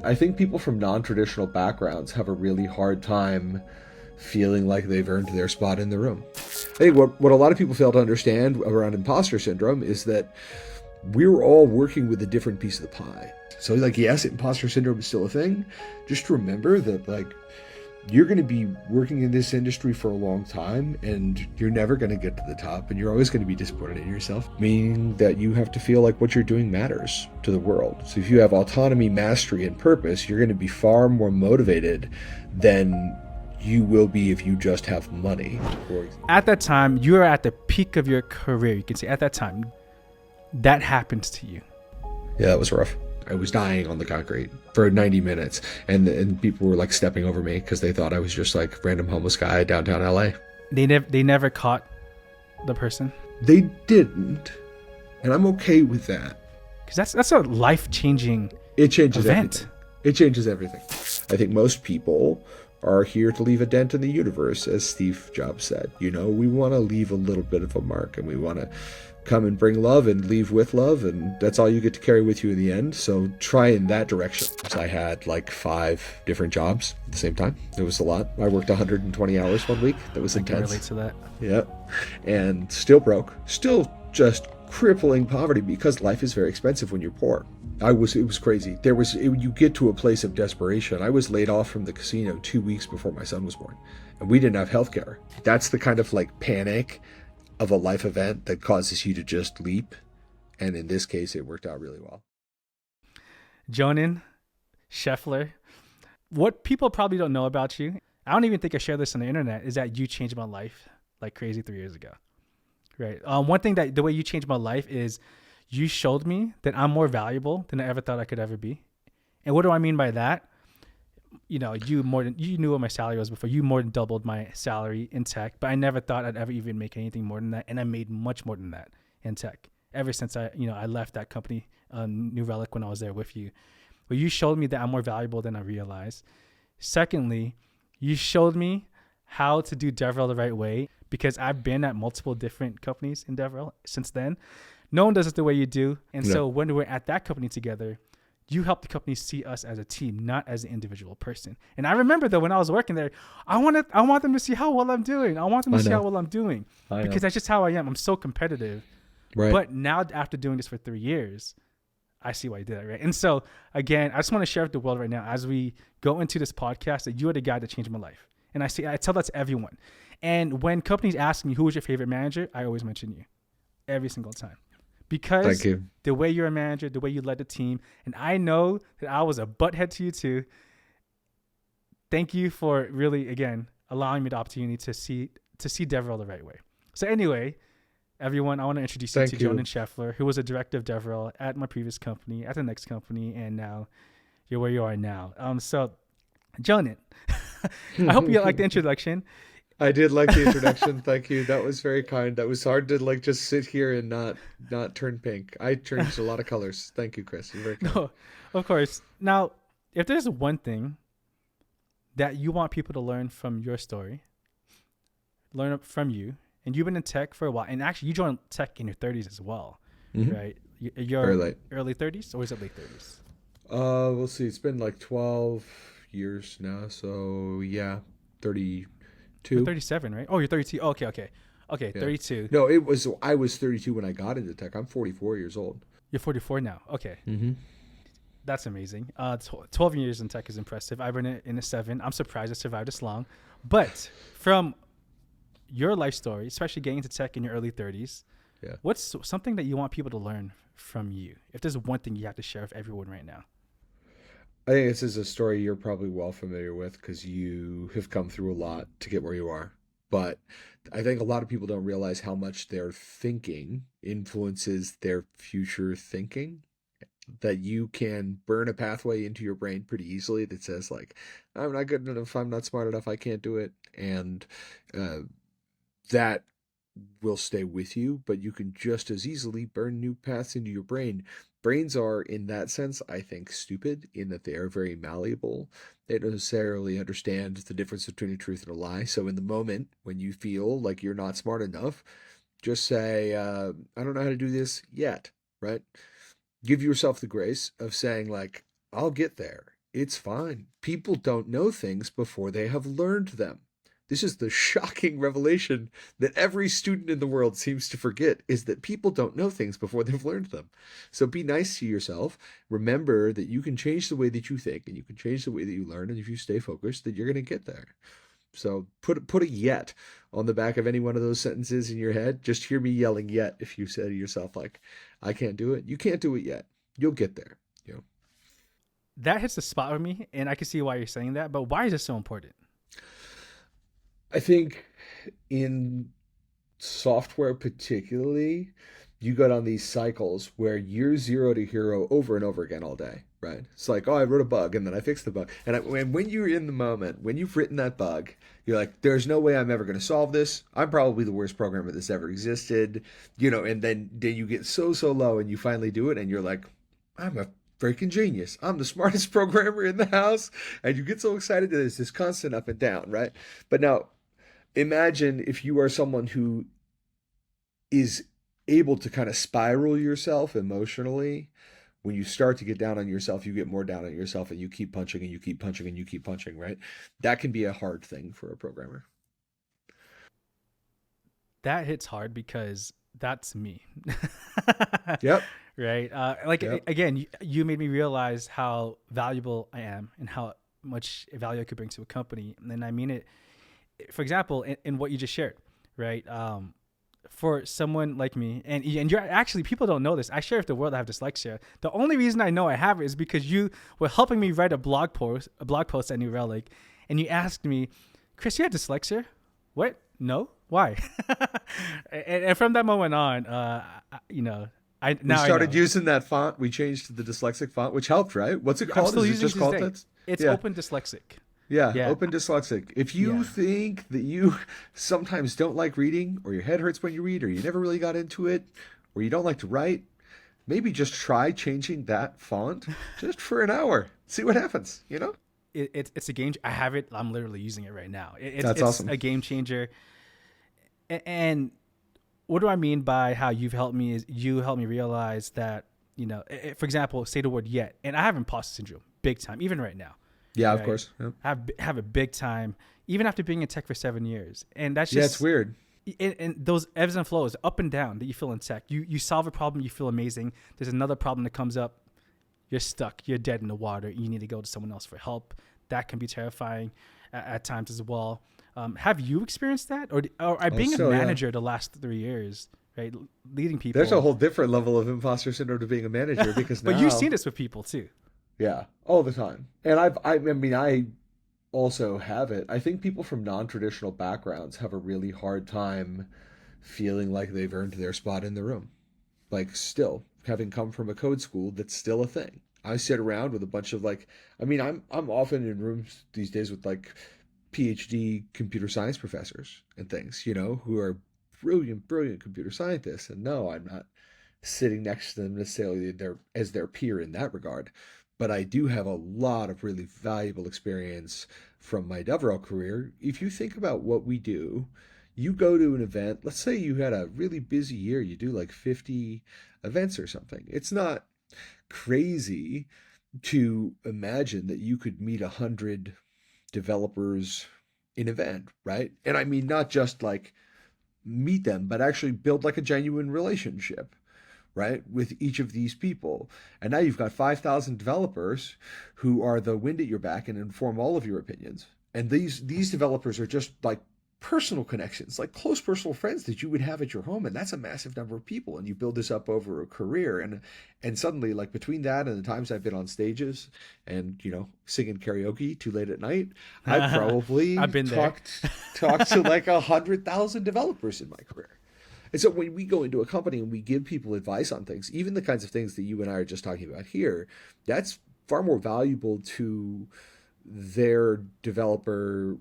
I think people from non-traditional backgrounds have a really hard time feeling like they've earned their spot in the room. I think what a lot of people fail to understand around imposter syndrome is that we're all working with a different piece of the pie. So like, yes, imposter syndrome is still a thing. Just remember that like you're going to be working in this industry for a long time and you're never going to get to the top and you're always going to be disappointed in yourself, meaning that you have to feel like what you're doing matters to the world. So if you have autonomy, mastery, and purpose, you're going to be far more motivated than you will be if you just have money. At that time, you are at the peak of your career. You can say at that time, that happens to you. Yeah, that was rough. I was dying on the concrete for 90 minutes and people were like stepping over me because they thought I was just like random homeless guy downtown LA. They never caught the person. They didn't, and I'm okay with that. Because that's a life-changing It changes event. Everything. It changes everything. I think most people are here to leave a dent in the universe, as Steve Jobs said. You know, we want to leave a little bit of a mark, and we want to come and bring love and leave with love, and that's all you get to carry with you in the end. So try in that direction. So I had like 5 different jobs at the same time. It was a lot. I worked 120 hours one week. That was intense. I can relate to that. Yep. And still broke. Still just crippling poverty because life is very expensive when you're poor. It was crazy. You get to a place of desperation. I was laid off from the casino 2 weeks before my son was born, and we didn't have healthcare. That's the kind of like panic of a life event that causes you to just leap. And in this case, it worked out really well. Jonan Scheffler, what people probably don't know about you, I don't even think I shared this on the internet, is that you changed my life like crazy 3 years ago. Right. One thing that the way you changed my life is you showed me that I'm more valuable than I ever thought I could ever be. And what do I mean by that? You know, you knew what my salary was before. You more than doubled my salary in tech, but I never thought I'd ever even make anything more than that. And I made much more than that in tech ever since I left that company, New Relic, when I was there with you. But you showed me that I'm more valuable than I realized. Secondly, you showed me how to do DevRel the right way, because I've been at multiple different companies in DevRel since then. No one does it the way you do. And so when we're at that company together, you help the company see us as a team, not as an individual person. And I remember though, when I was working there, I want them to see how well I'm doing. I want them to see how well I'm doing, because that's just how I am. I'm so competitive. Right. But now after doing this for 3 years, I see why you did it, right? And so again, I just want to share with the world right now, as we go into this podcast, that you are the guy that changed my life. And I tell that to everyone. And when companies ask me who was your favorite manager, I always mention you every single time. Because the way you're a manager, the way you led the team, and I know that I was a butthead to you too. Thank you for really, again, allowing me the opportunity to see DevRel the right way. So anyway, everyone, I want to introduce you to Jonan Scheffler, who was a director of DevRel at my previous company, at the next company, and now you're where you are now. So, Jonan, I hope you like the introduction. I did like the introduction. Thank you. That was very kind. That was hard to like just sit here and not turn pink. I changed a lot of colors. Thank you, Chris. You're very kind. No, of course. Now, if there's one thing that you want people to learn from your story, learn from you, and you've been in tech for a while, and actually you joined tech in your 30s as well, right? You're very late. Early 30s, or is it late 30s? We'll see. It's been like 12 years now, so yeah, 32. You're 37, right? Oh, you're 32. Okay. Yeah. 32. No, I was 32 when I got into tech. I'm 44 years old. You're 44 now. Okay. Mm-hmm. That's amazing. 12 years in tech is impressive. I've been in a 7. I'm surprised I survived this long. But from your life story, especially getting into tech in your early 30s, what's something that you want people to learn from you? If there's one thing you have to share with everyone right now. I think this is a story you're probably well familiar with because you have come through a lot to get where you are. But I think a lot of people don't realize how much their thinking influences their future thinking. That you can burn a pathway into your brain pretty easily that says like, I'm not good enough, I'm not smart enough, I can't do it. And that will stay with you, but you can just as easily burn new paths into your brain. Brains are, in that sense, I think, stupid in that they are very malleable. They don't necessarily understand the difference between a truth and a lie. So in the moment when you feel like you're not smart enough, just say, I don't know how to do this yet, right? Give yourself the grace of saying like, I'll get there. It's fine. People don't know things before they have learned them. This is the shocking revelation that every student in the world seems to forget, is that people don't know things before they've learned them. So be nice to yourself. Remember that you can change the way that you think and you can change the way that you learn. And if you stay focused, that you're going to get there. So put a yet on the back of any one of those sentences in your head. Just hear me yelling yet if you say to yourself, like, I can't do it. You can't do it yet. You'll get there. You know. That hits the spot with me, and I can see why you're saying that. But why is this so important? I think in software particularly, you go down these cycles where you're zero to hero over and over again all day, right? It's like, oh, I wrote a bug and then I fixed the bug. And when you're in the moment, when you've written that bug, you're like, there's no way I'm ever going to solve this. I'm probably the worst programmer that's ever existed, and then you get so low and you finally do it and you're like, I'm a freaking genius. I'm the smartest programmer in the house. And you get so excited that there's this constant up and down, right? But now imagine if you are someone who is able to kind of spiral yourself emotionally. When you start to get down on yourself, you get more down on yourself and you keep punching and you keep punching and you keep punching, right? That can be a hard thing for a programmer. That hits hard because that's me. Yep. Right. Yep. Again, you made me realize how valuable I am and how much value I could bring to a company. And I mean it, for example, in what you just shared, right? For someone like me, and you're actually, people don't know this. I share with the world I have dyslexia. The only reason I know I have it is because you were helping me write a blog post at New Relic, and you asked me, Chris, you have dyslexia? What? No. Why? And from that moment on, I We now I started know. using that font. We changed to the dyslexic font, which helped, right? What's it I'm called? still Is it using it just to this called day. that? It's Yeah. open dyslexic. Yeah, Yeah. open dyslexic. If you Yeah. think that you sometimes don't like reading, or your head hurts when you read, or you never really got into it, or you don't like to write, maybe just try changing that font just for an hour. See what happens, you know? It's a game. I have it. I'm literally using it right now. That's It's awesome. a game changer. And what do I mean by how you've helped me is you helped me realize that, for example, say the word yet, and I have imposter syndrome big time, even right now, Yeah, of right? course. Yeah, Have a big time, even after being in tech for 7 years. And that's yeah, it's just, weird. and those ebbs and flows, up and down that you feel in tech. You solve a problem, you feel amazing. There's another problem that comes up, you're stuck, you're dead in the water. You need to go to someone else for help. That can be terrifying at times as well. Have you experienced that, or Oh, being a so yeah. manager the last 3 years, right, leading There's a people? whole different level of imposter syndrome to being a manager because But you've seen now, this with people too. yeah, all the time. And I also have it. I think people from non-traditional backgrounds have a really hard time feeling like they've earned their spot in the room. Like, still, having come from a code school, that's still a thing. I sit around with a bunch of like, I'm often in rooms these days with like PhD computer science professors and things, who are brilliant computer scientists. And no, I'm not sitting next to them necessarily as their peer in that regard. But I do have a lot of really valuable experience from my DevRel career. If you think about what we do, you go to an event, let's say you had a really busy year, you do like 50 events or something. It's not crazy to imagine that you could meet 100 developers in an event, right? And I mean, not just like meet them, but actually build like a genuine relationship, right, with each of these people. And now you've got 5,000 developers who are the wind at your back and inform all of your opinions. And these developers are just like personal connections, like close personal friends that you would have at your home, and that's a massive number of people. And you build this up over a career, and suddenly, like between that and the times I've been on stages and singing karaoke too late at night, I've I've probably been there. talked to like 100,000 developers in my career. And so when we go into a company and we give people advice on things, even the kinds of things that you and I are just talking about here, that's far more valuable to their developer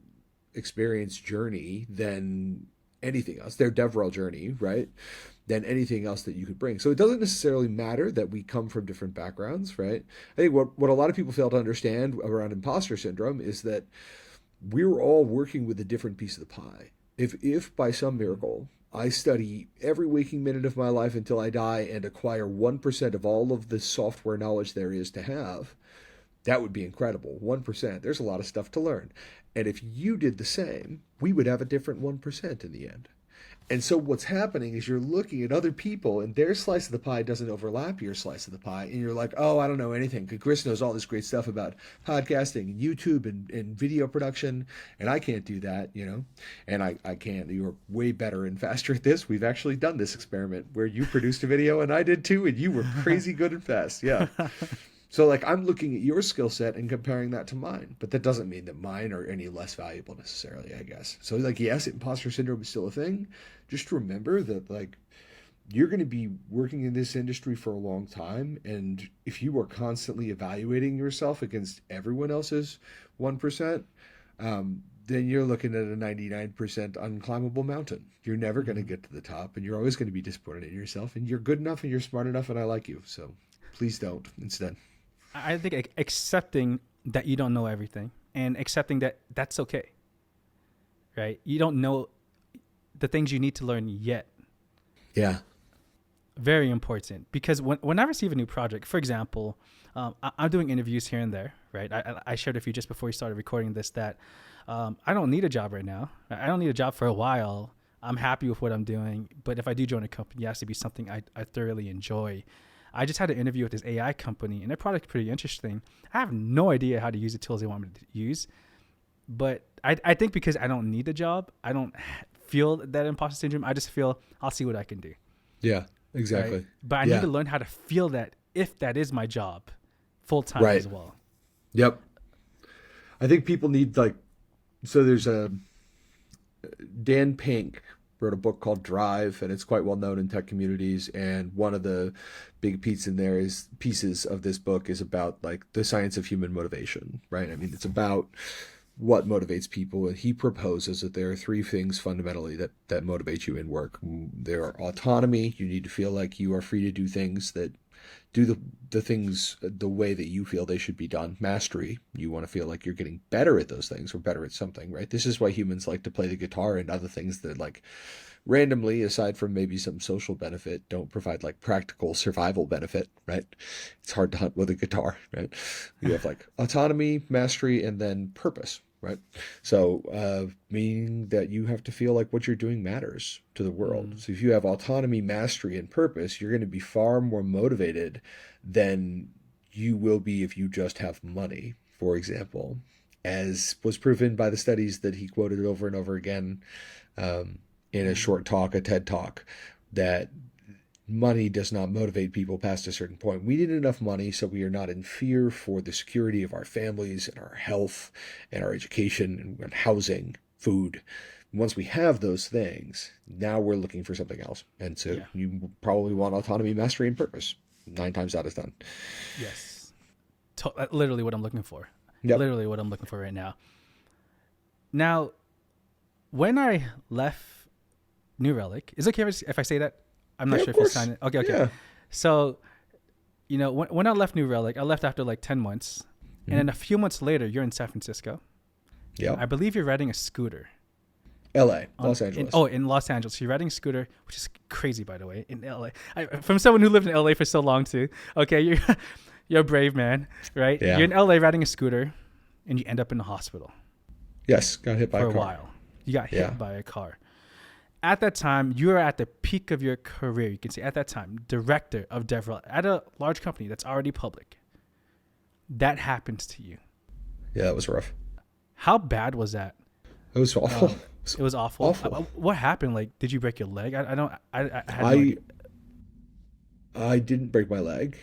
experience journey than anything else, their DevRel journey, right? Than anything else that you could bring. So it doesn't necessarily matter that we come from different backgrounds, right? I think what a lot of people fail to understand around imposter syndrome is that we're all working with a different piece of the pie. If by some miracle I study every waking minute of my life until I die and acquire 1% of all of the software knowledge there is to have, That would be incredible. 1%. There's a lot of stuff to learn. And if you did the same, we would have a different 1% in the end. And so what's happening is you're looking at other people and their slice of the pie doesn't overlap your slice of the pie. And you're like, oh, I don't know anything. Chris knows all this great stuff about podcasting and YouTube and video production. And I can't do that, you know, and I can't. You're way better and faster at this. We've actually done this experiment where you produced a video and I did too. And you were crazy good and fast. Yeah. So like I'm looking at your skill set and comparing that to mine, but that doesn't mean that mine are any less valuable necessarily, I guess. So like, yes, imposter syndrome is still a thing. Just remember that like you're going to be working in this industry for a long time. And if you are constantly evaluating yourself against everyone else's 1%, then you're looking at a 99% unclimbable mountain. You're never going to get to the top and you're always going to be disappointed in yourself, and you're good enough and you're smart enough and I like you. So please don't instead. I think accepting that you don't know everything and accepting that that's okay, right? You don't know the things you need to learn yet. Yeah. Very important, because when I receive a new project, for example, I'm doing interviews here and there, right? I shared with you just before we started recording this that I don't need a job right now. I don't need a job for a while. I'm happy with what I'm doing. But if I do join a company, it has to be something I thoroughly enjoy. I just had an interview with this AI company, and their product's pretty interesting. I have no idea how to use the tools they want me to use, but I think because I don't need the job, I don't feel that imposter syndrome. I just feel I'll see what I can do. Yeah, exactly. Right? But I need to learn how to feel that if that is my job full time as well. Yep. I think people need so there's Dan Pink wrote a book called Drive, and it's quite well known in tech communities. And one of the big pieces of this book is about like the science of human motivation, right? I mean, it's about what motivates people. And he proposes that there are three things fundamentally that motivate you in work. There are autonomy. You need to feel like you are free to do things that do the things the way that you feel they should be done. Mastery. You want to feel like you're getting better at those things or better at something, right? This is why humans like to play the guitar and other things that like randomly, aside from maybe some social benefit, don't provide like practical survival benefit, right? It's hard to hunt with a guitar, right? You have like autonomy, mastery, and then purpose, right? So meaning that you have to feel like what you're doing matters to the world. So if you have autonomy, mastery, and purpose, you're going to be far more motivated than you will be if you just have money, for example, as was proven by the studies that he quoted over and over again in a short talk, a TED talk, that money does not motivate people past a certain point. We need enough money so we are not in fear for the security of our families and our health and our education and housing, food. Once we have those things, now we're looking for something else. And so you probably want autonomy, mastery, and purpose 9 times out of 10. Yes. Literally what I'm looking for. Yep. Literally what I'm looking for right now. Now, when I left New Relic, is it okay if I say that? I'm not sure if you signed it. Okay. Yeah. So, you know, when I left New Relic, I left after like 10 months. And then a few months later, you're in San Francisco. Yeah. I believe you're riding a scooter. LA, Los Angeles. In Los Angeles. You're riding a scooter, which is crazy, by the way, in LA. From someone who lived in LA for so long, too. Okay, you're a brave man, right? Yeah. You're in LA riding a scooter, and you end up in the hospital. Yes, got hit by a car. For a while. You got hit by a car. At that time, you were at the peak of your career. You can say at that time, director of DevRel at a large company that's already public. That happens to you. Yeah, that was rough. How bad was that? It was awful. It was awful. Awful. What happened? Like, did you break your leg? I didn't break my leg.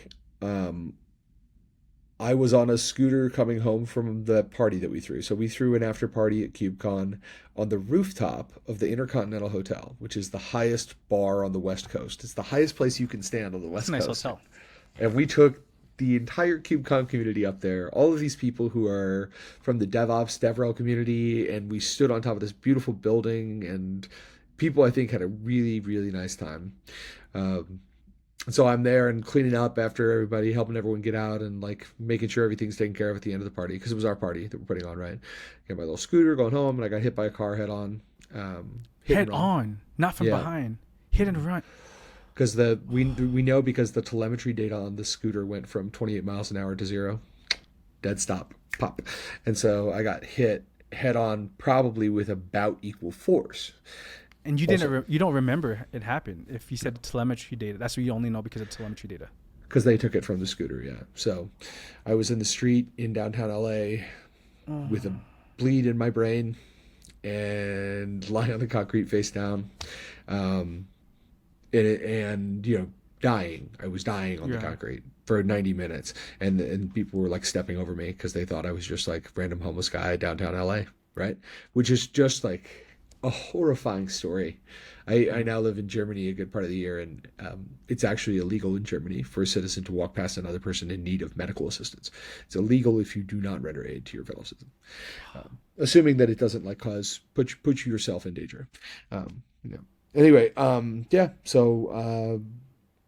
I was on a scooter coming home from the party that we threw. So we threw an after party at KubeCon on the rooftop of the Intercontinental Hotel, which is the highest bar on the West Coast. It's the highest place you can stand on the West Coast. Nice hotel. And we took the entire KubeCon community up there, all of these people who are from the DevRel community, and we stood on top of this beautiful building, and people, I think, had a really, really nice time. So I'm there and cleaning up after everybody, helping everyone get out and like making sure everything's taken care of at the end of the party, because it was our party that we're putting on, right? Got my little scooter going home, and I got hit by a car head on. Head on, not from behind. Hit and run. Because we know because the telemetry data on the scooter went from 28 miles an hour to 0. dead stop, pop. And so I got hit head on, probably with about equal force. And you Also, you don't remember it happened. If you said telemetry data, that's what you only know because of telemetry data. because they took it from the scooter, yeah. So I was in the street in downtown LA with a bleed in my brain and lying on the concrete face down. Um, and dying. I was dying on the Yeah. concrete for 90 minutes, and people were like stepping over me because they thought I was just like random homeless guy downtown LA, right? Which is just like a horrifying story. I Yeah. now live in Germany a good part of the year, and it's actually illegal in Germany for a citizen to walk past another person in need of medical assistance. It's illegal if you do not render aid to your fellow citizen, assuming that it doesn't like cause put yourself in danger. You know. Anyway, yeah. So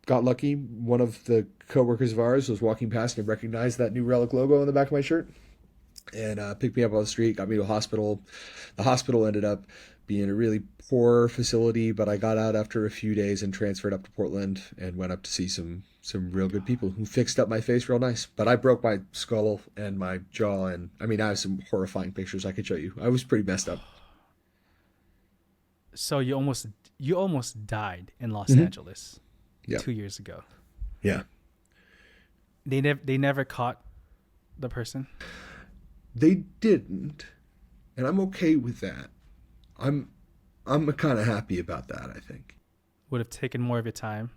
got lucky. One of the coworkers of ours was walking past and recognized that new Relic logo on the back of my shirt and picked me up on the street, got me to a hospital. The hospital ended up being a really poor facility, but I got out after a few days and transferred up to Portland and went up to see some real good people who fixed up my face real nice. But I broke my skull and my jaw, and I mean, I have some horrifying pictures I could show you. I was pretty messed up. So you almost died in Los Hmm. Angeles Yeah, 2 years ago. yeah. They never caught the person. They didn't, and I'm okay with that. I'm I'm kind of happy about that, I think. Would have taken more of your time.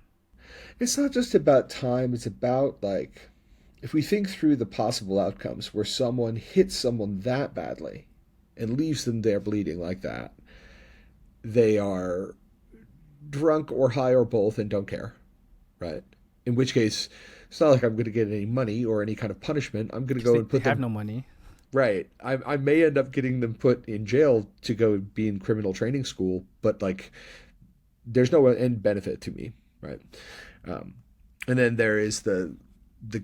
It's not just about time, it's about like if we think through the possible outcomes where someone hits someone that badly and leaves them there bleeding like that, they are drunk or high or both and don't care, right? In which case, it's not like I'm going to get any money or any kind of punishment. I'm going to Because go and they put have them no money. right. I may end up getting them put in jail to go be in criminal training school, but like there's no end benefit to me, right? Um, and then there is the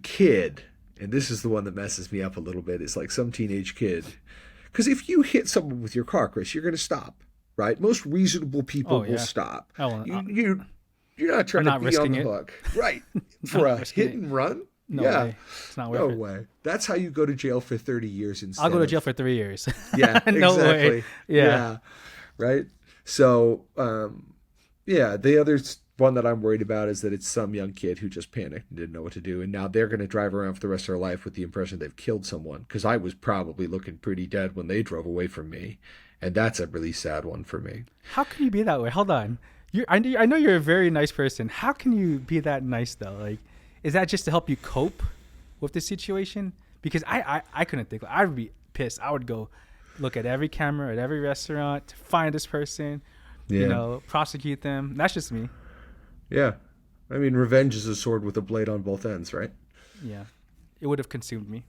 kid, and this is the one that messes me up a little bit. It's like some teenage kid, because if you hit someone with your car, Chris, you're going to stop, right? Most reasonable people Oh will yeah. stop. Oh, well, You're not I'm trying to not be on risking the it. hook, right? For Not a risking hit it. and run, No yeah, way. It's not no worth it. way. That's how you go to jail for 30 years I'll instead go to of jail for 3 years. yeah, No way. exactly. Yeah. Yeah, right. So, yeah, the other one that I'm worried about is that it's some young kid who just panicked and didn't know what to do, and now they're going to drive around for the rest of their life with the impression they've killed someone. Because I was probably looking pretty dead when they drove away from me, and that's a really sad one for me. How can you be that way? Hold on. I know you're a very nice person. How can you be that nice though? Like, is that just to help you cope with the situation? Because I couldn't think. I would be pissed. I would go look at every camera at every restaurant to find this person. Yeah, Prosecute them. That's just me. yeah. I mean, revenge is a sword with a blade on both ends, right? Yeah, it would have consumed me.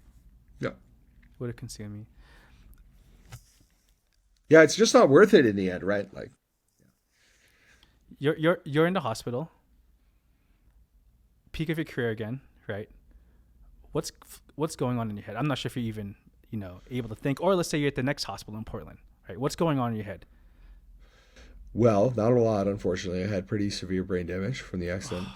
Yeah. Would have consumed me. Yeah, it's just not worth it in the end, right? Like, You're in the hospital. Peak of your career again, right? What's what's going on in your head? I'm not sure if you're even able to think. Or let's say you're at the next hospital in Portland, right? What's going on in your head? well, not a lot, unfortunately. I had pretty severe brain damage from the accident.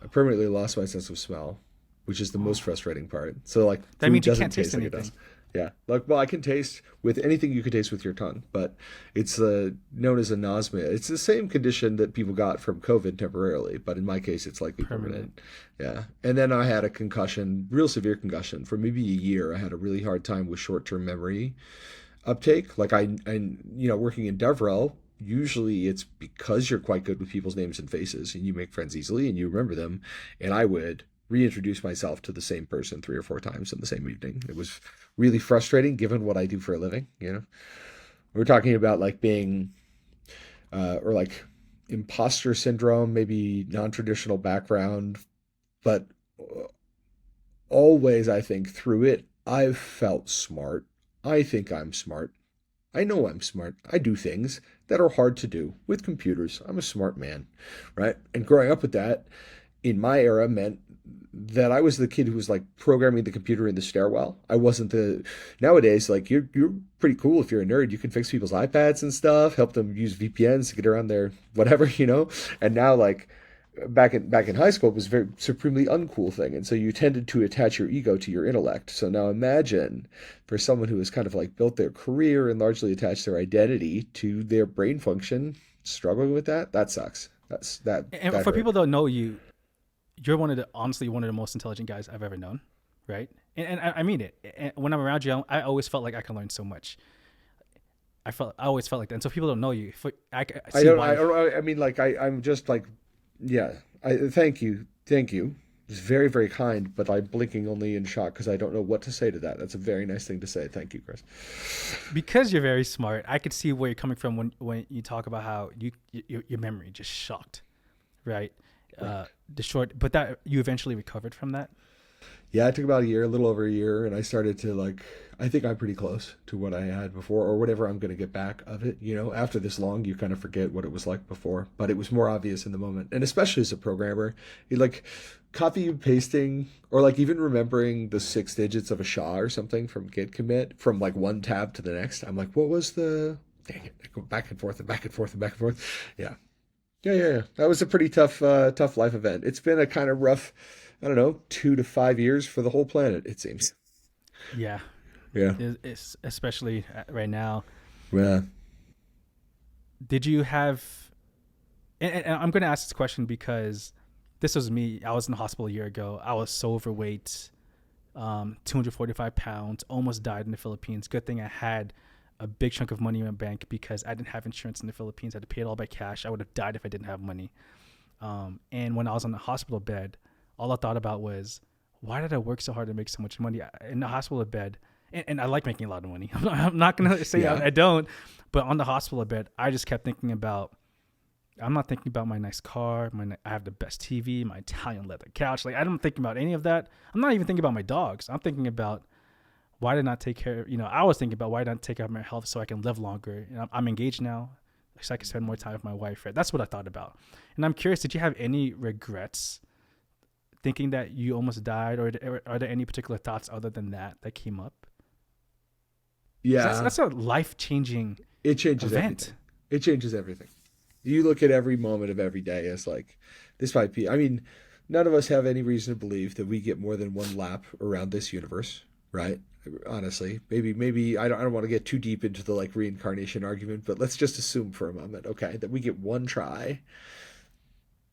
I permanently lost my sense of smell, which is the most frustrating part. So, like, That food means you doesn't can't taste taste like it anything. does. Yeah. Like, well, I can taste with anything you can taste with your tongue, but it's known as anosmia. It's the same condition that people got from COVID temporarily, but in my case, it's likely Permanent. permanent. Yeah. And then I had a concussion, real severe concussion. For maybe a year, I had a really hard time with short-term memory uptake. Like working in DevRel, usually it's because you're quite good with people's names and faces and you make friends easily and you remember them. And I would reintroduce myself to the same person 3 or 4 times in the same evening. It was really frustrating given what I do for a living. We're talking about like being, or like imposter syndrome, maybe non-traditional background, but always I think through it, I've felt smart. I think I'm smart. I know I'm smart. I do things that are hard to do with computers. I'm a smart man, right? And growing up with that in my era meant that I was the kid who was like programming the computer in the stairwell. I wasn't the nowadays like you're pretty cool if you're a nerd. You can fix people's iPads and stuff, help them use VPNs to get around their whatever. And now like back in high school, it was a very supremely uncool thing, and so you tended to attach your ego to your intellect. So now imagine for someone who has kind of like built their career and largely attached their identity to their brain function, struggling with that, that sucks. And That for hurt. people that don't know you, you're honestly one of the most intelligent guys I've ever known, right? And I mean it. And when I'm around you, I always felt like I can learn so much. I always felt like that. And so people don't know you. I I see don't why. I mean like I'm just like yeah. I thank you. It's very very kind, but I'm blinking only in shock because I don't know what to say to that. That's a very nice thing to say. Thank you, Chris. Because you're very smart, I could see where you're coming from when you talk about how your memory just shocked, right? Right. The short, but that you eventually recovered from that. Yeah, it took about a year, a little over a year, and I started to like. I think I'm pretty close to what I had before, or whatever I'm going to get back of it. You know, after this long, you kind of forget what it was like before, but it was more obvious in the moment, and especially as a programmer, you like copy and pasting, or like even remembering the 6 digits of a SHA or something from git commit from like one tab to the next. I'm like, what was the? Dang it! I go back and forth and back and forth and back and forth. Yeah, yeah. That was a pretty tough life event. It's been a kind of rough, I don't know, 2 to 5 years for the whole planet. It seems. Yeah, Yeah. it's especially right now. Yeah. Did you have? And I'm going to ask this question because this was me. I was in the hospital a year ago. I was so overweight, 245 pounds, almost died in the Philippines. Good thing I had a big chunk of money in my bank because I didn't have insurance in the Philippines. I had to pay it all by cash. I would have died if I didn't have money. And when I was on the hospital bed, all I thought about was, why did I work so hard to make so much money in the hospital bed? And I like making a lot of money. I'm not going to say Yeah. I don't, but on the hospital bed, I just kept thinking about, I'm not thinking about my nice car. I have the best TV, my Italian leather couch. Like, I don't think about any of that. I'm not even thinking about my dogs. I'm thinking about why did I not take care, I was thinking about why did I not take care of my health so I can live longer. I'm engaged now, so I can spend more time with my wife. Right? That's what I thought about. And I'm curious, did you have any regrets thinking that you almost died, or are there any particular thoughts other than that came up? Because Yeah. that's a life changing It changes event. everything. It changes everything. You look at every moment of every day as like, this might be, I mean, none of us have any reason to believe that we get more than one lap around this universe, right? Honestly, maybe I don't want to get too deep into the like reincarnation argument, but let's just assume for a moment, okay, that we get one try,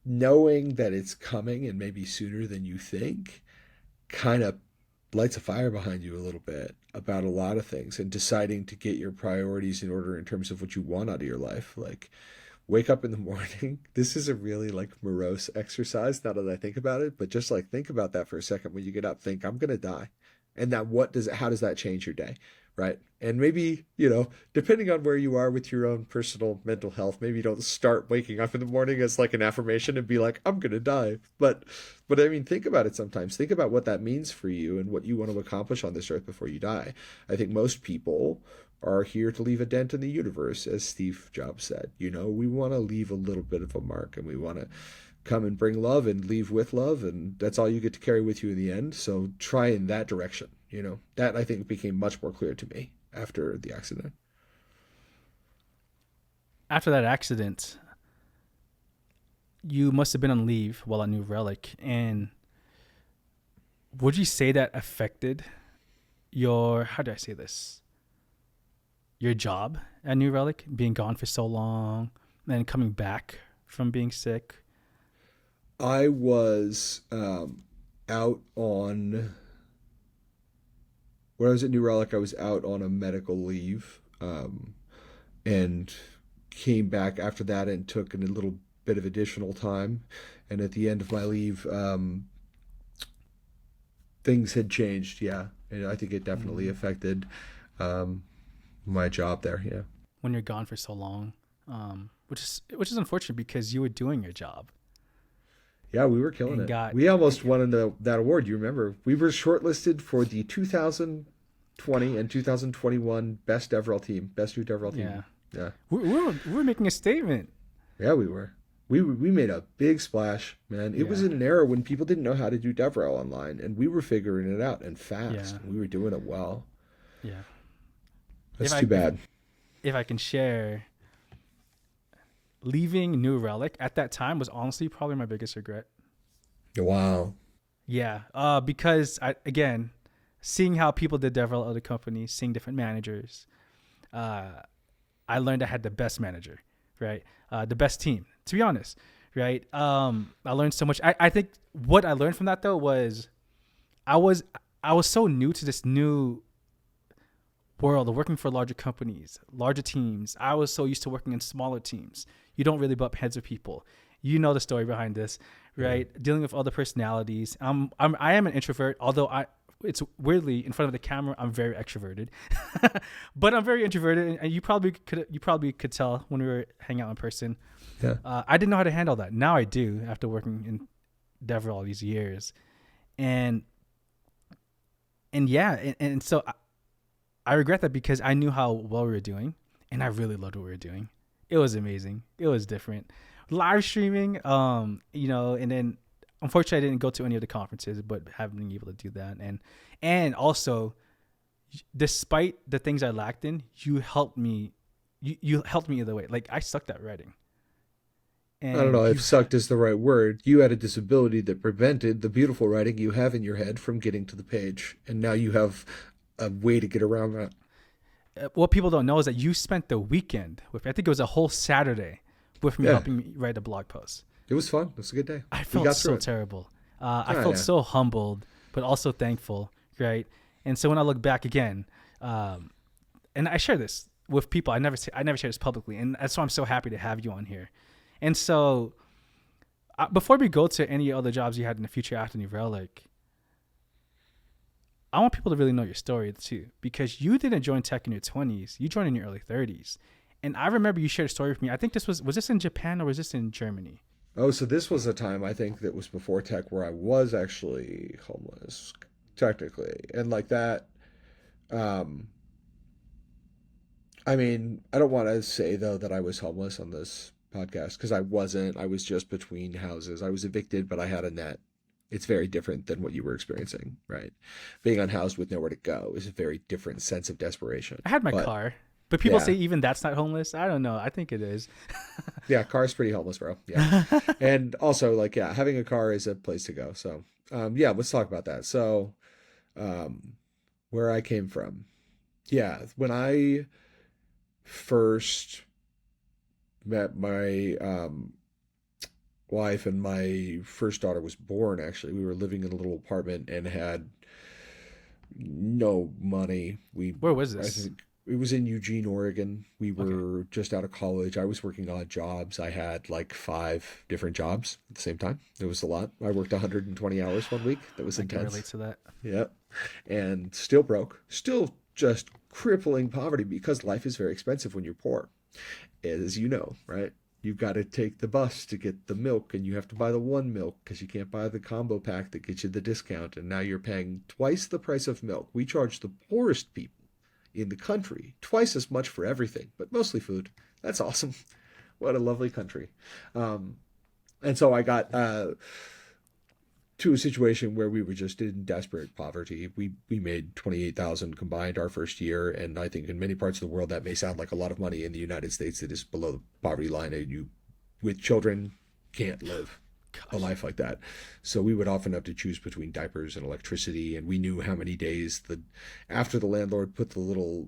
knowing that it's coming and maybe sooner than you think, kind of lights a fire behind you a little bit about a lot of things and deciding to get your priorities in order in terms of what you want out of your life. Like, wake up in the morning. This is a really like morose exercise now that I think about it, but just like think about that for a second when you get up, think I'm going to die. And that how does that change your day? Right. And maybe, depending on where you are with your own personal mental health, maybe you don't start waking up in the morning as like an affirmation and be like, I'm going to die. But I mean, think about it sometimes. Think about what that means for you and what you want to accomplish on this earth before you die. I think most people are here to leave a dent in the universe, as Steve Jobs said. We want to leave a little bit of a mark and we want to come and bring love and leave with love. And that's all you get to carry with you in the end. So try in that direction. That I think became much more clear to me after the accident. After that accident, you must have been on leave while at New Relic. And would you say that affected how do I say this? Your job at New Relic, being gone for so long, and then coming back from being sick? I was out when I was at New Relic, I was out on a medical leave and came back after that and took a little bit of additional time. And at the end of my leave, things had changed. Yeah. And I think it definitely Mm. affected um, my job there. Yeah. When you're gone for so long, which is unfortunate because you were doing your job Yeah, we were killing and it. got We almost won that award. You remember? We were shortlisted for the 2020 and 2021 Best DevRel team, Best New DevRel team. yeah. Yeah, We're making a statement. yeah, we were. We made a big splash, man. It was Yeah, in an era when people didn't know how to do DevRel online, and we were figuring it out and yeah, fast. We were doing it well. yeah. If That's I too if bad. if I can share, leaving New Relic at that time was honestly probably my biggest regret. Wow. Yeah, because again, seeing how people did develop other companies, seeing different managers, uh, I learned I had the best manager, right? The best team, to be honest, right? I learned so much. I think what I learned from that though was I was I was so new to this new world of working for larger companies, larger teams. I was so used to working in smaller teams. You don't really butt heads with people. You know the story behind this, Yeah. right? Dealing with other personalities. I am an introvert, although it's weirdly in front of the camera I'm very extroverted, but I'm very introverted, and you probably could tell when we were hanging out in person. Yeah. I didn't know how to handle that. Now I do after working in Denver all these years, and yeah, and so I regret that because I knew how well we were doing, and I really loved what we were doing. It was amazing. It was different. Live streaming, and then unfortunately I didn't go to any of the conferences, but having been able to do that, and also, despite the things I lacked in, you helped me. You helped me either way. Like I sucked at writing, I don't know and if sucked is the right word. You had a disability that prevented the beautiful writing you have in your head from getting to the page. And now you have a way to get around that. what people don't know is that you spent the weekend with me. I think it was a whole Saturday with me Yeah. helping me write a blog post. It was fun. It was a good day. I We felt got through so it. terrible. I Oh, felt yeah. so humbled, but also thankful, right? And so when I look back again, and I share this with people, I never share this publicly, and that's why I'm so happy to have you on here. And so, before we go to any other jobs you had in the future after New Relic, I want people to really know your story too, because you didn't join tech in your 20s. You joined in your early 30s. And I remember you shared a story with me. I think was this in Japan or was this in Germany? Oh, so this was a time I think that was before tech where I was actually homeless, technically. And like that, um, I mean, I don't want to say though that I was homeless on this podcast because I wasn't. I was just between houses. I was evicted, but I had a net. It's very different than what you were experiencing, right? Being unhoused with nowhere to go is a very different sense of desperation. I had my But car, but people say yeah, even that's not homeless. I don't know. I think it is. yeah, car's pretty homeless, bro. Yeah. And also like yeah, having a car is a place to go. So, yeah, let's talk about that. So, um where I came from. Yeah, when I first met my wife and my first daughter was born, actually, we were living in a little apartment and had no money. Where was I this? think it was in Eugene, Oregon. We Okay. were just out of college. I was working odd jobs. I had like five different jobs at the same time. It was a lot. I worked 120 hours one week. That was I can relate intense. to that. Yep. And still broke. Still just crippling poverty because life is very expensive when you're poor, as you know, right? You've got to take the bus to get the milk, and you have to buy the one milk because you can't buy the combo pack that gets you the discount. And now you're paying twice the price of milk. We charge the poorest people in the country twice as much for everything, but mostly food. That's awesome. What a lovely country. Um, and so I got to a situation where we were just in desperate poverty. We made 28,000 combined our first year, and I think in many parts of the world that may sound like a lot of money. In the United States, it is below the poverty line, and you with children can't live a Gosh. life like that. So we would often have to choose between diapers and electricity, and we knew how many days the after the landlord put the little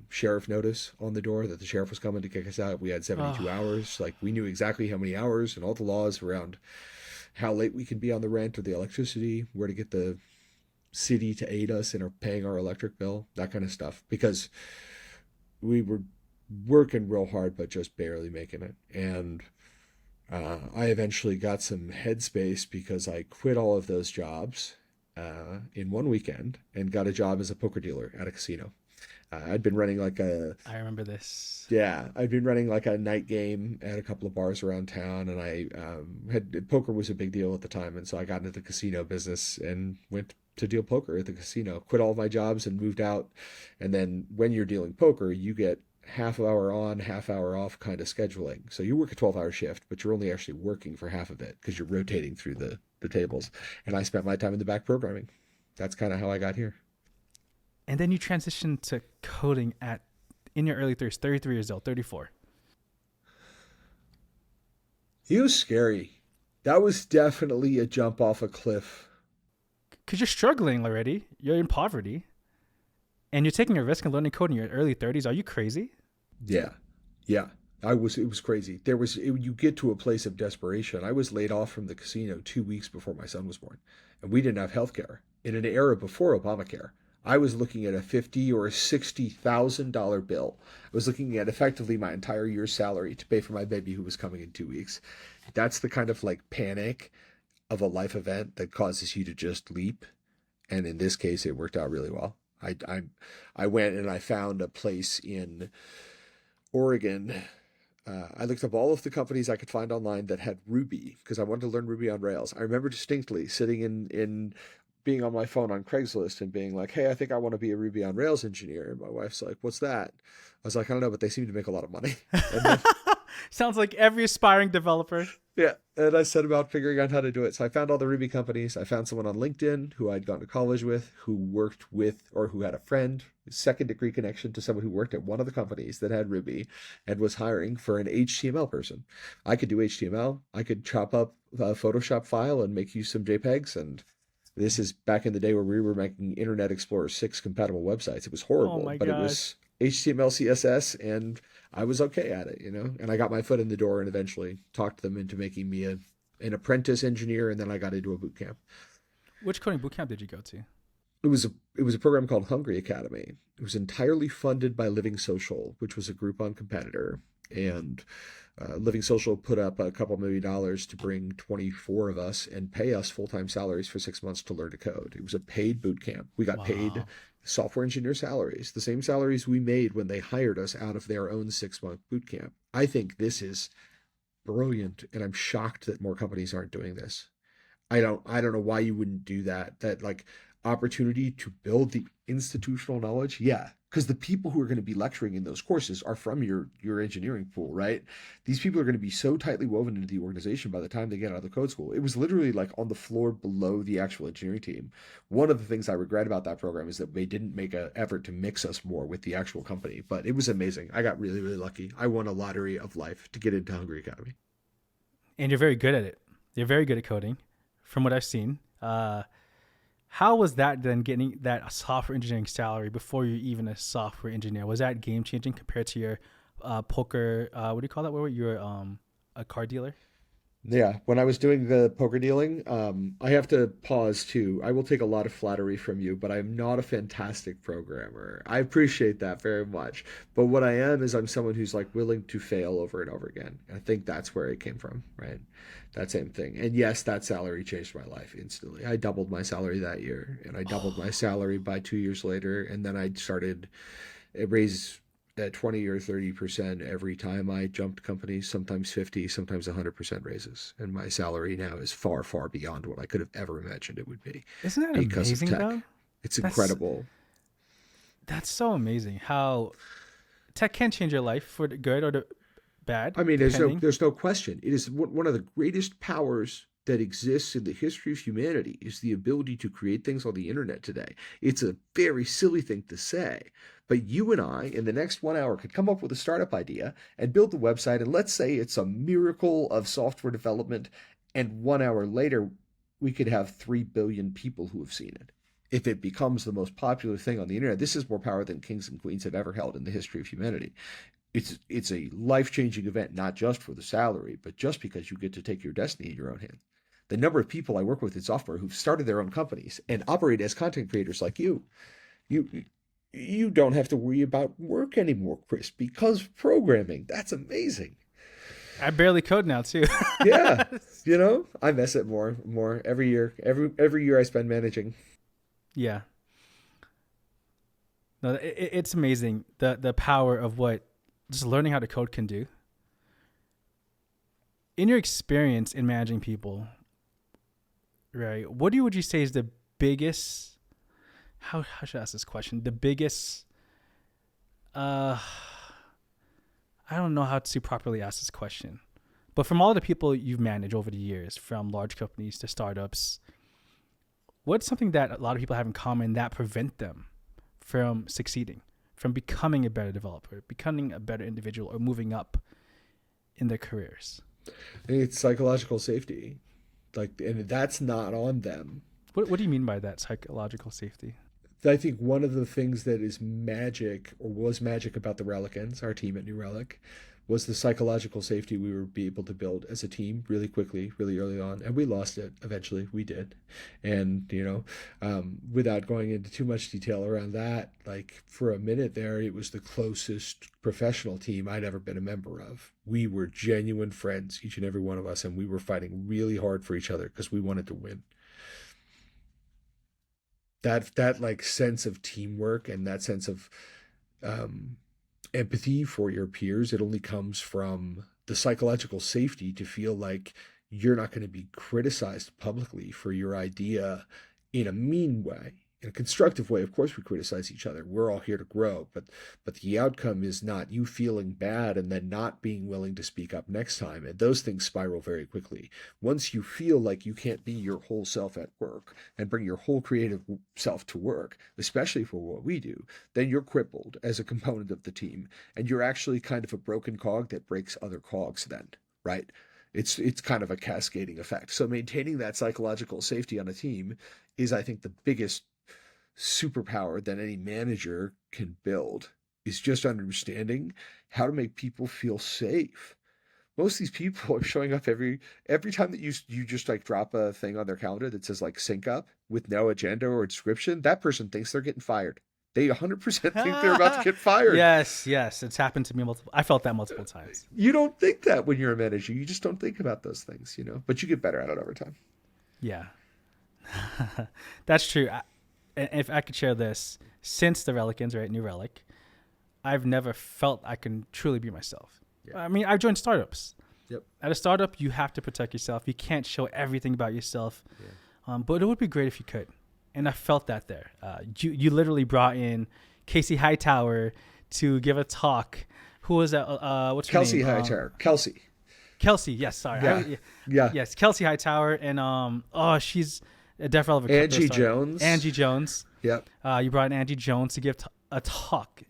sheriff notice on the door that the sheriff was coming to kick us out. We had 72 Oh, hours. Like we knew exactly how many hours and all the laws around how late we could be on the rent or the electricity, where to get the city to aid us in our paying our electric bill, that kind of stuff. Because we were working real hard, but just barely making it. And I eventually got some headspace because I quit all of those jobs in one weekend and got a job as a poker dealer at a casino. I'd been running like a I remember this. Yeah, I'd been running like a night game at a couple of bars around town, and I had poker was a big deal at the time, and so I got into the casino business and went to deal poker at the casino. Quit all of my jobs and moved out, and then when you're dealing poker, you get half hour on, half hour off kind of scheduling. So you work a 12-hour shift, but you're only actually working for half of it because you're rotating through the tables. And I spent my time in the back programming. That's kind of how I got here. And then you transitioned to coding at in your early 30s, 33 years old, 34. He was scary. That was definitely a jump off a cliff. Because you're struggling already. You're in poverty. And you're taking a risk and learning code in your early 30s. Are you crazy? Yeah. Yeah. It was crazy. You get to a place of desperation. I was laid off from the casino 2 weeks before my son was born, and we didn't have health care in an era before Obamacare. I was looking at a $50 or $60,000 bill. I was looking at effectively my entire year's salary to pay for my baby who was coming in 2 weeks. That's the kind of like panic of a life event that causes you to just leap. And in this case, it worked out really well. I went and I found a place in Oregon. I looked up all of the companies I could find online that had Ruby because I wanted to learn Ruby on Rails. I remember distinctly sitting in being on my phone on Craigslist and being like, "Hey, I think I want to be a Ruby on Rails engineer." And my wife's like, "What's that?" I was like, "I don't know, but they seem to make a lot of money." And then Sounds like every aspiring developer. yeah, and I set about figuring out how to do it. So I found all the Ruby companies. I found someone on LinkedIn who I'd gone to college with, who worked with, or who had a friend, second degree connection to someone who worked at one of the companies that had Ruby and was hiring for an HTML person. I could do HTML. I could chop up a Photoshop file and make you some JPEGs. And this is back in the day where we were making Internet Explorer 6 compatible websites. It was Oh horrible, my but it gosh. was HTML, CSS, and I was okay at it, you know, and I got my foot in the door and eventually talked them into making me an apprentice engineer. And then I got into a boot camp. Which coding bootcamp did you go to? It was a program called Hungry Academy. It was entirely funded by Living Social, which was a Groupon competitor. And Living Social put up a couple $1 million to bring 24 of us and pay us full-time salaries for 6 months to learn to code. It was a paid boot camp. We got paid Wow. software engineer salaries, the same salaries we made when they hired us out of their own 6 month boot camp. I think this is brilliant, and I'm shocked that more companies aren't doing this. I don't know why you wouldn't do that. That like opportunity to build the institutional knowledge. Yeah, because the people who are going to be lecturing in those courses are from your engineering pool, right? These people are going to be so tightly woven into the organization by the time they get out of the code school. It was literally like on the floor below the actual engineering team. One of the things I regret about that program is that they didn't make an effort to mix us more with the actual company, but it was amazing. I got really, really lucky. I won a lottery of life to get into Hungry Academy. And you're very good at it. You're very good at coding, from what I've seen. How was that then getting that software engineering salary before you're even a software engineer? Was that game changing compared to your poker? What do you call that? Where you're a car dealer? Yeah, when I was doing the poker dealing, I have to pause too. I will take a lot of flattery from you, but I'm not a fantastic programmer. I appreciate that very much. But what I am is I'm someone who's like willing to fail over and over again. I think that's where it came from, right? That same thing. And yes, that salary changed my life instantly. I doubled my salary that year, and I doubled my Oh, salary by 2 years later, and then I started it raised at 20 or 30% every time I jumped companies, sometimes 50, sometimes 100% raises. And my salary now is far, far beyond what I could have ever imagined it would be isn't that because of amazing tech. though? It's That's incredible. that's so amazing how tech can change your life for the good or the bad, I mean, depending. there's no question. It is one of the greatest powers that exists in the history of humanity is the ability to create things on the internet today. It's a very silly thing to say, but you and I, in the next 1 hour, could come up with a startup idea and build the website. And let's say it's a miracle of software development, and 1 hour later, we could have 3 billion people who have seen it. If it becomes the most popular thing on the internet, this is more power than kings and queens have ever held in the history of humanity. It's a life-changing event, not just for the salary, but just because you get to take your destiny in your own hands. The number of people I work with in software who've started their own companies and operate as content creators like you you don't have to worry about work anymore, Chris, because programming. That's amazing. I barely code now too. Yeah, you know, I mess it more every year. Every year I spend managing. Yeah, no, it's amazing the power of what just learning how to code can do. In your experience in managing people, right? Would you say is the biggest? How should I ask this question? The biggest. Uh, I don't know how to properly ask this question, but from all the people you've managed over the years, from large companies to startups, what's something that a lot of people have in common that prevent them from succeeding, from becoming a better developer, becoming a better individual, or moving up in their careers? It's psychological safety. Like, and that's not on them. What do you mean by that, psychological safety? I think one of the things that is magic, or was magic, about the Relicans, our team at New Relic, was the psychological safety we were be able to build as a team really quickly, really early on, and we lost it eventually. We did, and without going into too much detail around that, like for a minute there, it was the closest professional team I'd ever been a member of. We were genuine friends, each and every one of us, and we were fighting really hard for each other because we wanted to win. That like sense of teamwork and that sense of um, empathy for your peers, it only comes from the psychological safety to feel like you're not going to be criticized publicly for your idea in a mean way. In a constructive way, of course, we criticize each other. We're all here to grow, but the outcome is not you feeling bad and then not being willing to speak up next time. And those things spiral very quickly. Once you feel like you can't be your whole self at work and bring your whole creative self to work, especially for what we do, then you're crippled as a component of the team, and you're actually kind of a broken cog that breaks other cogs. Then, right? It's kind of a cascading effect. So maintaining that psychological safety on a team is, I think, the biggest superpower that any manager can build, is just understanding how to make people feel safe. Most of these people are showing up every time that you just like drop a thing on their calendar that says like sync up with no agenda or description. That person thinks they're getting fired. They 100% think they're about to get fired. Yes, it's happened to me multiple. I felt that multiple times. You don't think that when you're a manager. You just don't think about those things, but you get better at it over time. Yeah, that's true. If I could share this, since the Relicans, right, New Relic, I've never felt I can truly be myself. Yeah. I mean, I've joined startups. Yep. At a startup, you have to protect yourself. You can't show everything about yourself. Yeah. But it would be great if you could. And I felt that there. You literally brought in Casey Hightower to give a talk. Who was that? What's her Kelsey name? Hightower. Kelsey, yes, sorry. Yeah. Yes, Kelsey Hightower. And she's a DevRel of Angie Jones. Angie Jones. Yep. You brought in Angie Jones to give a talk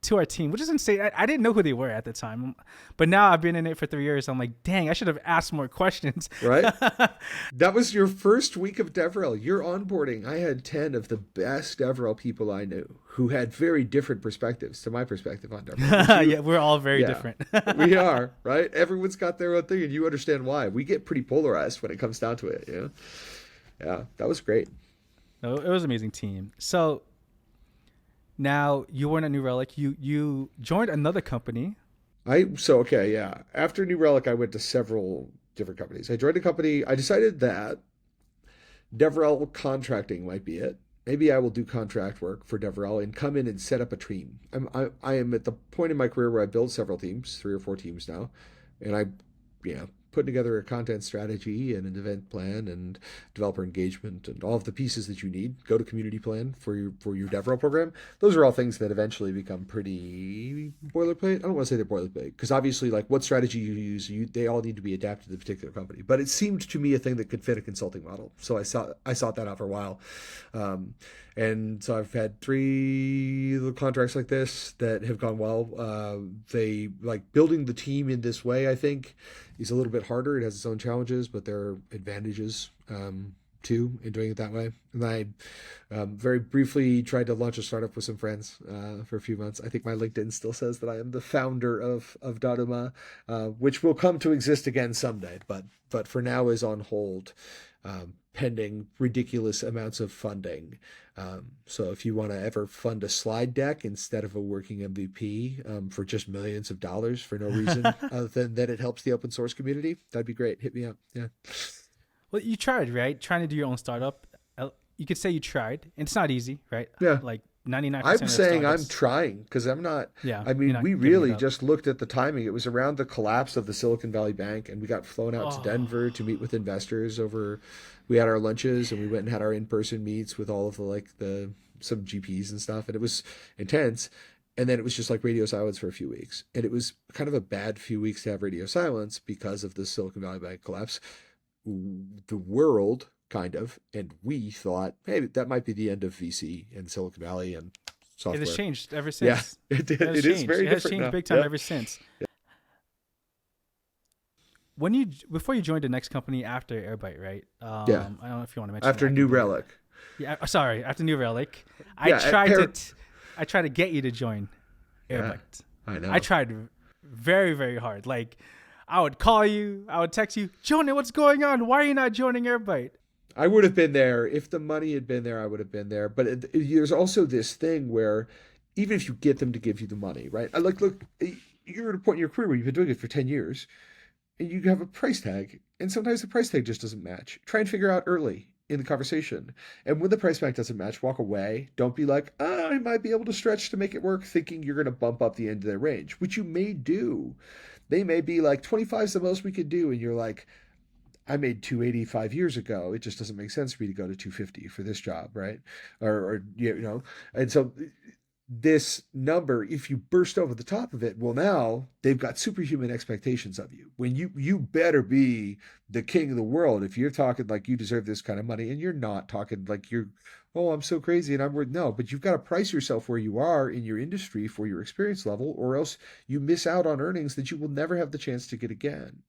to our team, which is insane. I didn't know who they were at the time, but now I've been in it for 3 years. I'm like, dang, I should have asked more questions. Right? That was your first week of DevRel. Your onboarding, I had 10 of the best DevRel people I knew who had very different perspectives to my perspective on DevRel. Yeah, we're all very different. We are, right? Everyone's got their own thing, and you understand why. We get pretty polarized when it comes down to it. Yeah, that was great. No, it was an amazing team. So now you weren't at New Relic. You joined another company. After New Relic, I went to several different companies. I joined a company. I decided that DevRel contracting might be it. Maybe I will do contract work for DevRel and come in and set up a team. I am at the point in my career where I build several teams, 3 or 4 teams now, and I put together a content strategy and an event plan and developer engagement and all of the pieces that you need. Go to community plan for your DevRel program. Those are all things that eventually become pretty boilerplate. I don't want to say they're boilerplate because obviously, like what strategy you use, they all need to be adapted to the particular company. But it seemed to me a thing that could fit a consulting model, so I sought that out for a while. And so I've had 3 little contracts like this that have gone well. They like building the team in this way, I think, is a little bit harder. It has its own challenges, but there are advantages too in doing it that way. And I very briefly tried to launch a startup with some friends for a few months. I think my LinkedIn still says that I am the founder of Daduma, which will come to exist again someday, but for now is on hold. Pending ridiculous amounts of funding. So if you want to ever fund a slide deck instead of a working MVP for just millions of dollars for no reason other than that it helps the open source community, that'd be great. Hit me up. Yeah. Well, you tried, right? Trying to do your own startup. You could say you tried. And it's not easy, right? Yeah. Like 99%. I'm saying I'm trying because I'm not. Yeah. I mean, we really just looked at the timing. It was around the collapse of the Silicon Valley Bank, and we got flown out to Denver to meet with investors over. We had our lunches and we went and had our in-person meets with all of some GPs and stuff, and it was intense. And then it was just like radio silence for a few weeks, and it was kind of a bad few weeks to have radio silence because of the Silicon Valley Bank collapse. The world kind of, and we thought, hey, that might be the end of VC and Silicon Valley and software. It has changed ever since. Yeah, it is very different. It has changed now. big time ever since. when you before you joined the next company after Airbyte, right? Yeah. I don't know if you want to mention it. After I can New do it. Relic. Yeah, sorry. After New Relic, I Yeah. tried to, I tried to get you to join Yeah. Airbyte. I I know. tried very, very hard. Like, I would call you, I would text you, Johnny, what's going on? Why are you not joining Airbyte? I would have been there if the money had been there. I would have been there. But there's also this thing where even if you get them to give you the money, right? I like look, you're at a point in your career where you've been doing it for 10 years, and you have a price tag, and sometimes the price tag just doesn't match. Try and figure out early in the conversation. And when the price tag doesn't match, walk away. Don't be like, oh, I might be able to stretch to make it work, thinking you're going to bump up the end of their range, which you may do. They may be like 25 is the most we could do, and you're like, I made 280 5 years ago. It just doesn't make sense for me to go to 250 for this job, right? Or you know, and so this number, if you burst over the top of it, well, now they've got superhuman expectations of you. When you better be the king of the world if you're talking like you deserve this kind of money, and you're not talking like you're, oh, I'm so crazy and I'm worth no, but you've got to price yourself where you are in your industry for your experience level, or else you miss out on earnings that you will never have the chance to get again.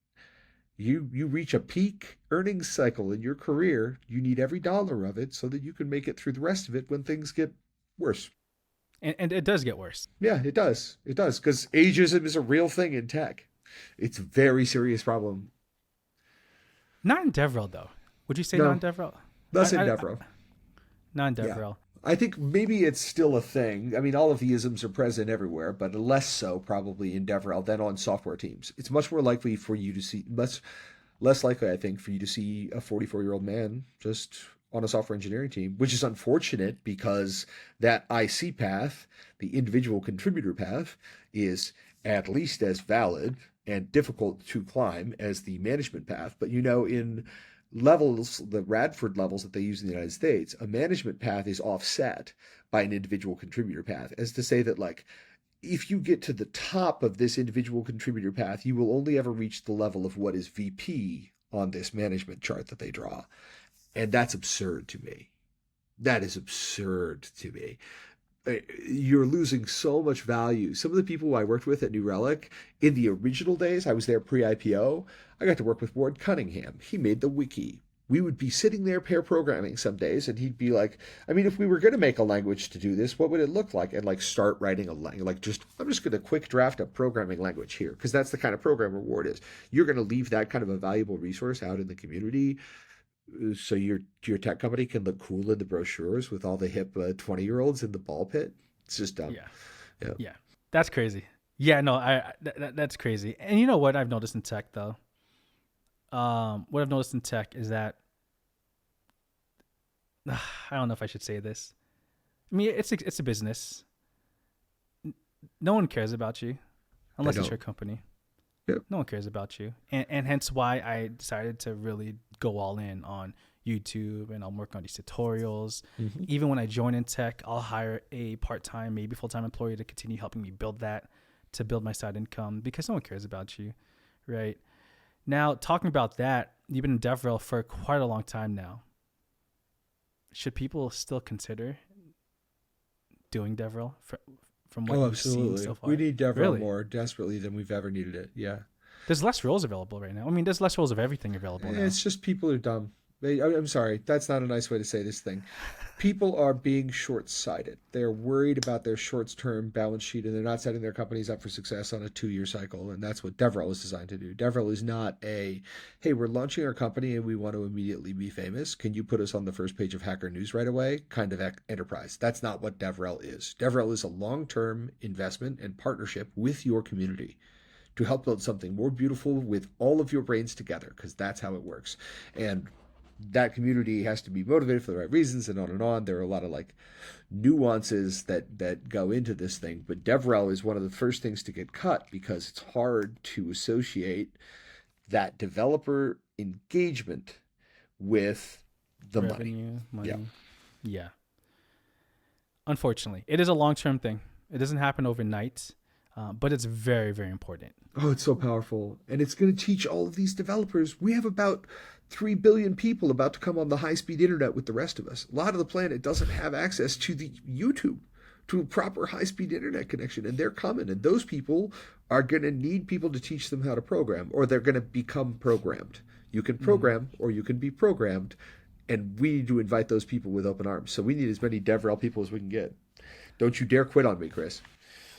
You reach a peak earnings cycle in your career, you need every dollar of it so that you can make it through the rest of it when things get worse. And it does get worse. Yeah, it does. It does. Because ageism is a real thing in tech. It's a very serious problem. Not in DevRel, though. Would you say not in No, DevRel? that's in I Devro. not in Yeah. DevRel. I think maybe it's still a thing. I mean, all of the isms are present everywhere, but less so probably in DevRel than on software teams. It's much more likely for you to see, less likely, I think, for you to see a 44-year-old man just on a software engineering team, which is unfortunate because that IC path, the individual contributor path, is at least as valid and difficult to climb as the management path. But in levels, the Radford levels that they use in the United States, a management path is offset by an individual contributor path, as to say that, like, if you get to the top of this individual contributor path, you will only ever reach the level of what is VP on this management chart that they draw. And that's absurd to me. That is absurd to me. You're losing so much value. Some of the people I worked with at New Relic in the original days, I was there pre-IPO. I got to work with Ward Cunningham. He made the wiki. We would be sitting there pair programming some days, and he'd be like, I mean, if we were going to make a language to do this, what would it look like? And like start writing a language, like I'm just going to quick draft a programming language here, because that's the kind of programmer Ward is. You're going to leave that kind of a valuable resource out in the community so your tech company can look cool in the brochures with all the hip 20-year-olds in the ball pit. It's just dumb. Yeah. Yeah. Yeah. That's crazy. Yeah, no, that's crazy. And you know what I've noticed in tech, though? What I've noticed in tech is that I don't know if I should say this. I mean, it's a business. No one cares about you They unless it's don't. your company. Yep. No one cares about you, and hence why I decided to really go all in on YouTube, and I'm working on these tutorials. Hmm. Even when I join in tech, I'll hire a part-time, maybe full-time employee to continue helping me build that, to build my side income, because no one cares about you, right? Now, talking about that, you've been in DevRel for quite a long time now. Should people still consider doing DevRel from what Oh, you've seen absolutely. so far? We need DevRel Really? more desperately than we've ever needed it. Yeah. There's less roles available right now. I mean, there's less roles of everything available now. It's just people are dumb. I'm sorry. That's not a nice way to say this thing. People are being short-sighted. They're worried about their short-term balance sheet, and they're not setting their companies up for success on a 2-year cycle. And that's what DevRel is designed to do. DevRel is not hey, we're launching our company and we want to immediately be famous. Can you put us on the first page of Hacker News right away? Kind of enterprise. That's not what DevRel is. DevRel is a long-term investment and partnership with your community to help build something more beautiful with all of your brains together, because that's how it works. And that community has to be motivated for the right reasons, and on and on. There are a lot of like nuances that go into this thing, but DevRel is one of the first things to get cut because it's hard to associate that developer engagement with the money. Revenue, Yeah. money. Yeah. Unfortunately, it is a long-term thing. It doesn't happen overnight, but it's very, very important. Oh, it's so powerful. And it's going to teach all of these developers. We have about 3 billion people about to come on the high-speed internet with the rest of us. A lot of the planet doesn't have access to the YouTube. to a proper high-speed internet connection, and they're coming, and those people are going to need people to teach them how to program, or they're going to become programmed. You can Mm. program or you can be programmed, and we need to invite those people with open arms. So we need as many DevRel people as we can get. Don't you dare quit on me, Chris.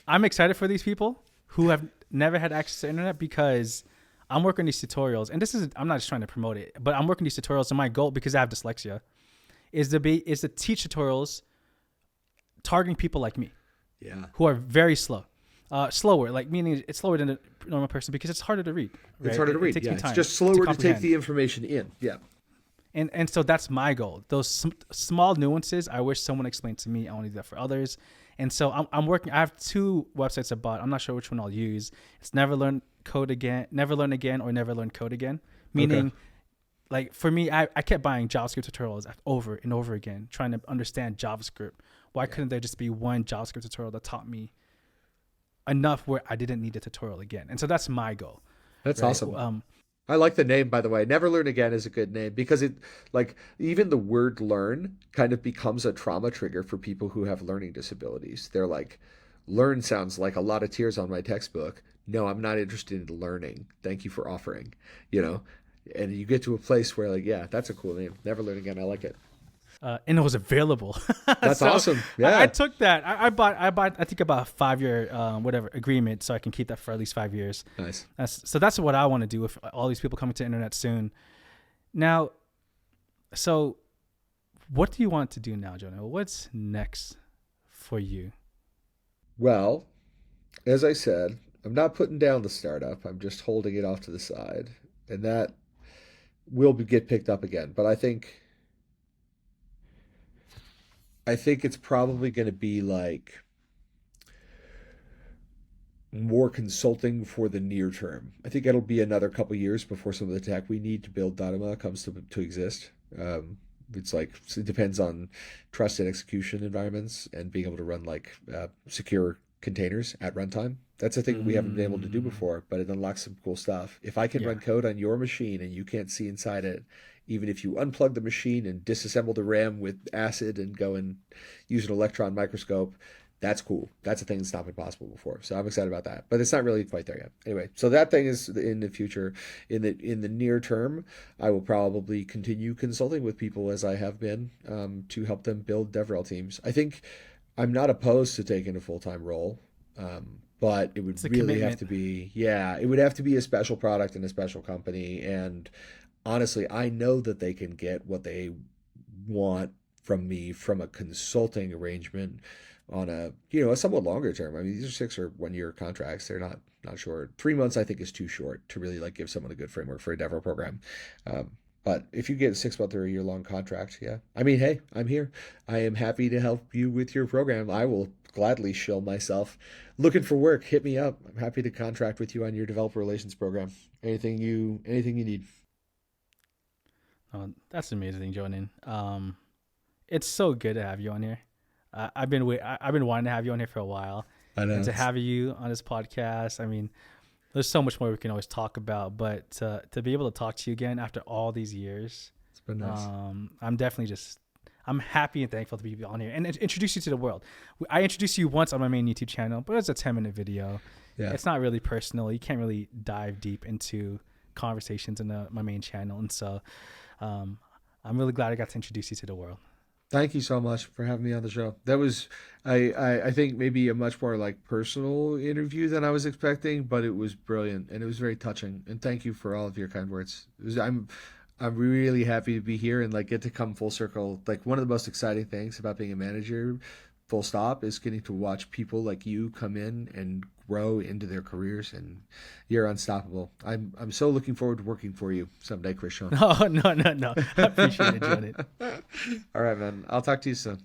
I'm excited for these people who have never had access to internet because I'm working these tutorials, and this is I'm not just trying to promote it, but I'm working these tutorials, and my goal, because I have dyslexia, is to teach tutorials targeting people like me Yeah. who are very slow. Slower, like meaning it's slower than a normal person because it's harder to read. Right? It's harder to It read. takes Yeah. me It's time just slower to take comprehend. the information in. Yeah. And so that's my goal. Those small nuances I wish someone explained to me. I want to do that for others. And so I'm working. I have 2 websites I bought. I'm not sure which one I'll use. It's Never Learn Code Again, Never Learn Again, or Never Learn Code Again. Okay. Meaning, like for me, I kept buying JavaScript tutorials over and over again, trying to understand JavaScript. Why couldn't there just be one JavaScript tutorial that taught me enough where I didn't need a tutorial again? And so that's my goal. That's Right. awesome. I like the name, by the way. Never Learn Again is a good name because it, like, even the word learn kind of becomes a trauma trigger for people who have learning disabilities. They're like, learn sounds like a lot of tears on my textbook. No, I'm not interested in learning. Thank you for offering, you know? And you get to a place where, like, yeah, that's a cool name. Never Learn Again. I like it. And it was available. That's So awesome. I Yeah. took that. I bought I think about a 5-year whatever agreement, so I can keep that for at least 5 years. Nice. That's what I want to do with all these people coming to the internet soon. Now, so what do you want to do now, Jonah? What's next for you? Well, as I said, I'm not putting down the startup. I'm just holding it off to the side. And that get picked up again. But I think it's probably going to be like more consulting for the near term. I think it'll be another couple years before some of the tech we need to build Dynamo comes to exist. It's like it depends on trusted execution environments and being able to run like secure containers at runtime. That's a thing we haven't been able to do Mm, before, but it unlocks some cool stuff. If I can yeah. run code on your machine and you can't see inside it, even if you unplug the machine and disassemble the RAM with acid and go and use an electron microscope, that's cool. That's a thing that's not been possible before. So I'm excited about that. But it's not really quite there yet. Anyway, so that thing is in the future. In the near term, I will probably continue consulting with people as I have been to help them build DevRel teams. I think I'm not opposed to taking a full-time role. But it would It's a really have commitment. to be, yeah, it would have to be a special product and a special company. And honestly, I know that they can get what they want from me from a consulting arrangement on a somewhat longer term. I mean, these are 6 or 1 year contracts. They're not short. 3 months I think is too short to really like give someone a good framework for a DevRel program. Um, but if you get a 6 month or a year long contract, yeah. I mean, hey, I'm here. I am happy to help you with your program. I will gladly shill myself. Looking for work, hit me up. I'm happy to contract with you on your developer relations program. Anything you need. Oh, that's amazing, Jonan. It's so good to have you on here. I've been wanting to have you on here for a while, I and know. to have you on this podcast. I mean, there's so much more we can always talk about, but to be able to talk to you again after all these years, It's been nice. I'm definitely I'm happy and thankful to be on here and introduce you to the world. I introduced you once on my main YouTube channel, but it's a 10-minute video. Yeah. It's not really personal. You can't really dive deep into conversations in my main channel, and so um, I'm really glad I got to introduce you to the world. Thank you so much for having me on the show. That was, I think maybe a much more like personal interview than I was expecting, but it was brilliant and it was very touching. And thank you for all of your kind words. I'm really happy to be here and like get to come full circle. Like one of the most exciting things about being a manager, full stop, is getting to watch people like you come in and grow into their careers, and you're unstoppable. I'm so looking forward to working for you someday, Christian. No, no, no, no. I appreciate it, Janet. All right, man. I'll talk to you soon.